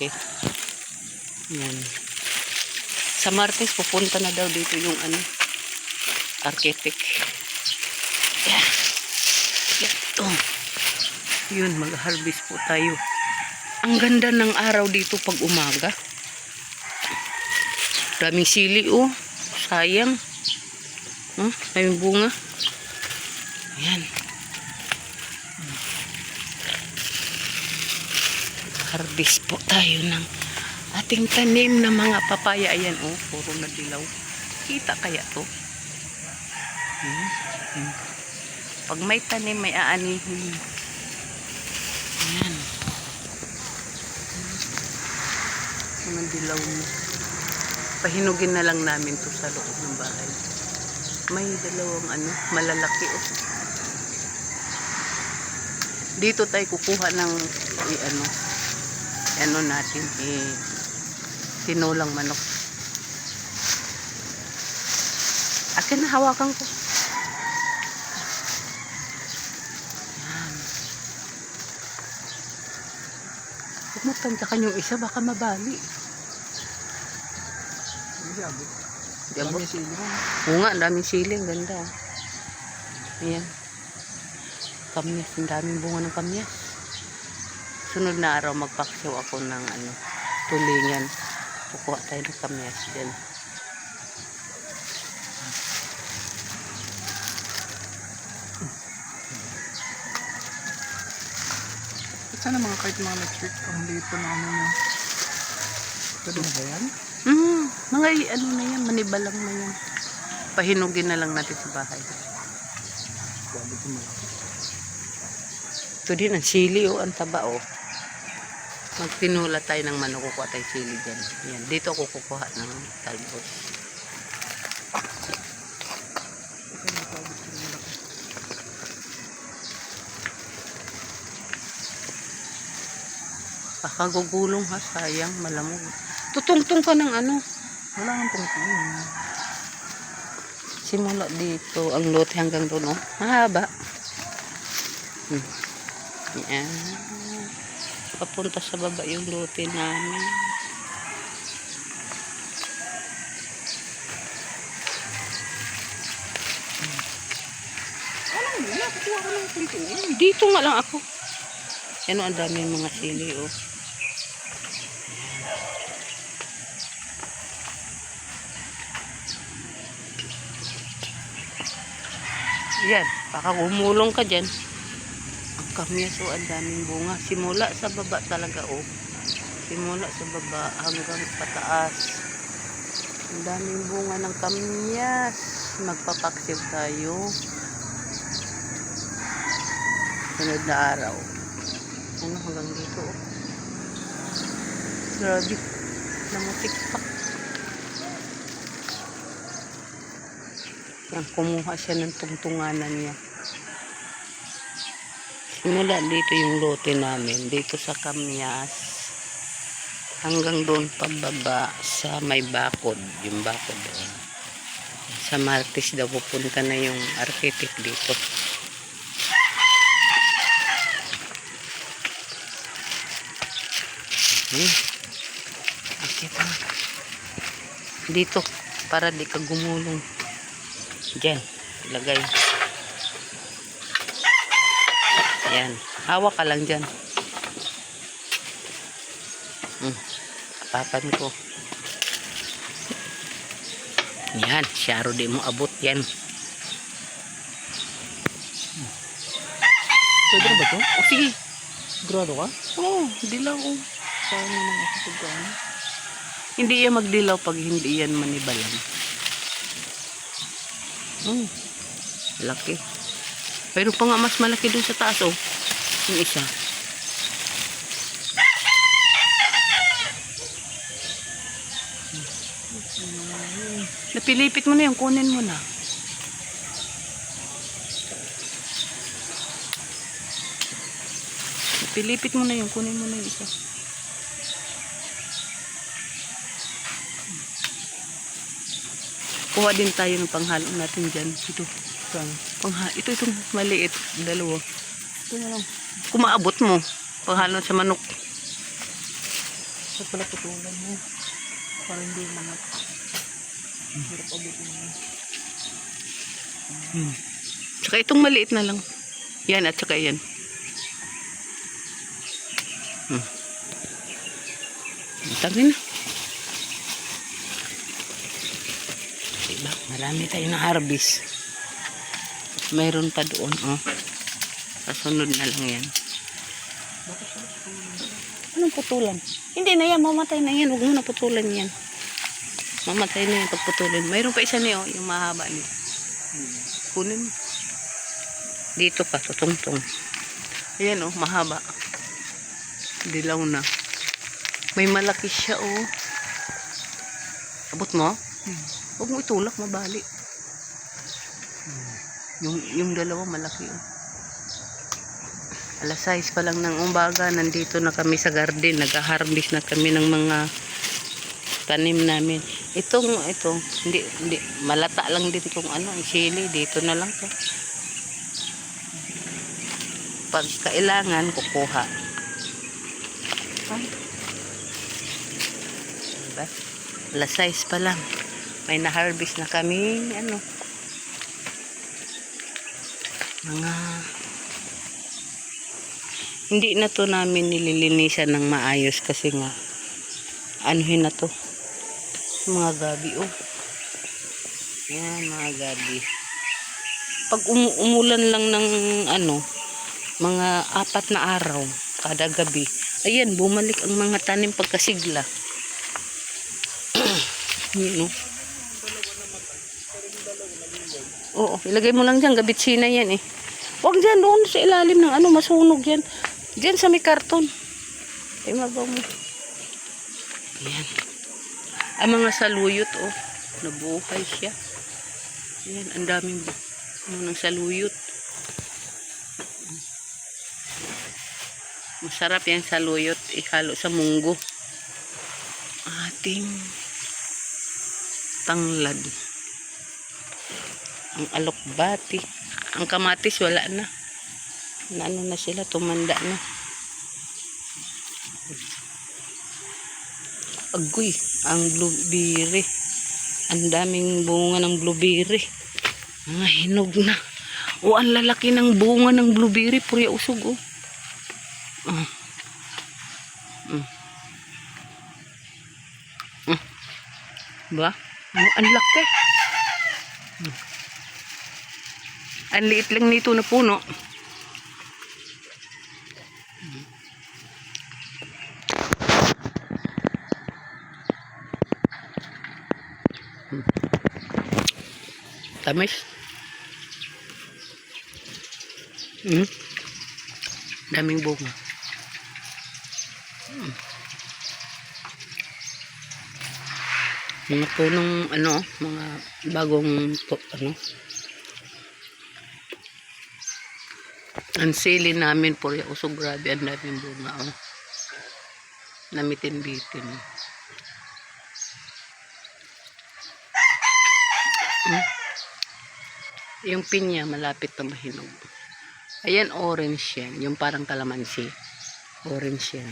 malaki. Yan. Sa Martes, pupunta na daw dito yung architect. Yan. Ito. Yun, mag-harvest po tayo. Ang ganda ng araw dito pag umaga. Daming sili, oh. Sayang. Daming bunga. Ayan. Harvest po tayo ng ating tanim na mga papaya. Ayan, oh. Puro na dilaw. Kita kaya to? Pag may tanim, may aanihin. Ayan. Mga dilaw na. Pahinugin na lang namin to sa loob ng bahay. May dalawang malalaki, oh. Dito tayo kukuha ng natin tinulang manok. Akin na, hawakan ko. Yan. Huwag mo tantakan yung isa, baka mabali. Daming sili. Oo nga, daming sili. Ang ganda. Ayan. Kamyas. Ang daming bunga ng kamyas. Sunod na araw, magpaksiw ako ng tulingan. Kukuha tayo ng kamyas dyan. Sana mga kahit mga electric ang dito na niya. Pwede na ba yan? Mga na yan, manibalang na yan. Pahinugin na lang natin sa bahay. Ito din ang sili, oh, ang taba, oh. Magtinula tayo ng manok, kukuha tayo sili dyan. Yan, dito ako kukuha ng talbos. Kakagugulong, ha, sayang, malamog. Tutungtong ka ng Wala nang tungtong. simula dito ang lote hanggang doon, oh. Mahaba. Yan. Papunta sa baba yung lote namin. Dito nga lang ako. Yan, oh, ang daming mga sili, oh. Yan, baka gumulong ka dyan. Ang kamyas, oh, ang daming bunga. Simula sa baba talaga, oh. Simula sa baba hanggang pataas. Ang daming bunga ng kamyas. Magpapaksiw tayo. Sunod na araw. Hanggang dito, oh. Grabe. Namutik pa. Yan, kumuha siya ng tungtunganan niya. Simula dito yung lote namin. Dito sa kamyas. Hanggang doon pababa sa may bakod. Yung bakod doon. Sa Martes daw pupunta na yung architect dito. Okay pa. Dito. Para di ka gumulong. Diyan, ilagay. Yan. Hawak ka lang dyan. Kapapan ko. Yan. Syaro di mo abot yan. Pwede na ba ito? Oh, sige. Grado ka? Oo, dilaw. Oh. Saan naman ako pagkaan? Hindi yan magdilaw pag hindi yan manibalan. Laki. Pero pa nga mas malaki dun sa taas, oh. Yung isa. Napilipit mo na yung kunin mo na. Napilipit mo na yung kunin mo na yung isa. Kuha din tayo ng panghalo natin dyan. Ito. Itong maliit. Dalawa. Ito na lang. Kung maabot mo. Panghalo sa manok. Ba't pala putulan mo? Para hindi mangat. Hirap abutin mo. Tsaka itong maliit na lang. Yan at saka yan. Tangin na. Diba? Marami tayo na harvest. Mayroon pa doon. Oh. Kasunod na lang yan. Anong putulan? Hindi na yan. Mamatay na yan. Huwag mo na putulan yan. Mamatay na yan pag putulin. Mayroon pa isa niyo. Yung mahaba niyo. Kunin mo. Dito pa. Tutungtong. Ayan oh. Mahaba. Dilaw na. May malaki siya oh. Abot mo? Huwag mo itulak, mabali. Yung dalawa malaki oh. Alas 6 pa lang ng umaga, nandito na kami sa garden, nag-harvest na kami ng mga tanim namin. Ito, hindi malata lang din tong ano, ang sili, dito na lang to. Pag kailangan, kukuha. Diba? Alas 6 pa lang. May na-harvest na kami, ano, mga, hindi na to namin nililinisan ng maayos kasi nga, anuhin na to. Mga gabi, oh. Yan, mga gabi. Pag umulan lang ng, ano, mga 4 na araw, kada gabi, ayan, bumalik ang mga tanim pagkasigla. Yun, oh. Oo, ilagay mo lang dyan, gabitsina yan eh. Huwag dyan, doon sa ilalim ng ano, masunog yan. Dyan sa may karton. Ay, magaw mo. Yan. Ang mga saluyot, oh. Nabuhay siya. Yan, ang daming ng saluyot. Masarap yan saluyot. Ihalo sa munggo. Ating tanglad. Ang alokbati. Ang kamatis wala na. Ano na sila, tumanda na. Agoy, ang blueberry. Ang daming bunga ng blueberry. Mga hinog na. O, ang lalaki ng bunga ng blueberry. Puri usog, oh. Ba? Ang laki. Ang liit lang nito na puno. Tamis. Daming bunga. Mga punong ano, mga bagong ano. Ang sili namin puro usog, grabe, ang daming bunga oh. Namitin-bitin. Yung pinya malapit na mahinog. Ayan, orange yan. Yung parang kalamansi. Orange yan.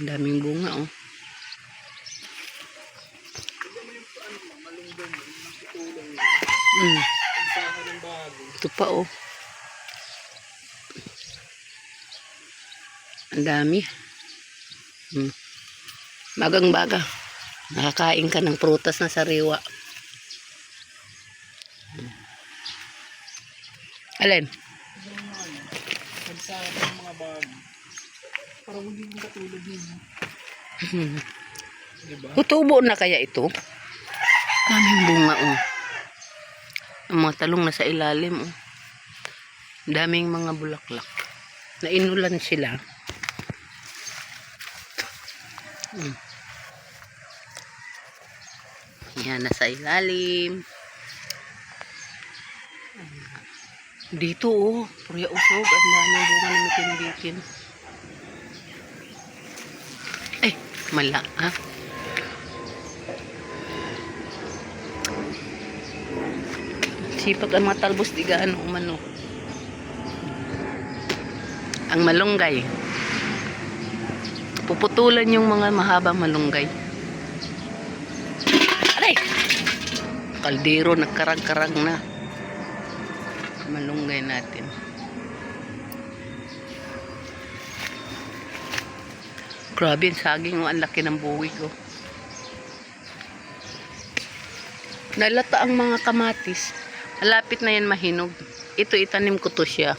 Daming bunga oh. Ito pa oh. Ang dami. Bagang baga. Nakakain ka ng prutas na sariwa. Alin? Pagsa ng mga bag. Parang hindi yung katulad yun. Diba? Tutubo na kaya ito? Daming bunga oh. Ang mga talong nasa ilalim oh. Daming mga bulaklak. Nainulan sila. Yan, nasa ilalim. Dito oh, purya usog. Ang daming bunga na mitin-bitin. Eh, mala ha. Sipag ang mga talbos di gaano umano. Ang malunggay. Puputulan yung mga mahabang malunggay. Aray! Kaldero, nagkarang-karang na. Malunggay natin. Grabe, saging, ang laki ng buwig, oh. Nalata ang mga kamatis. Malapit na yan mahinog. Ito, itanim ko to siya.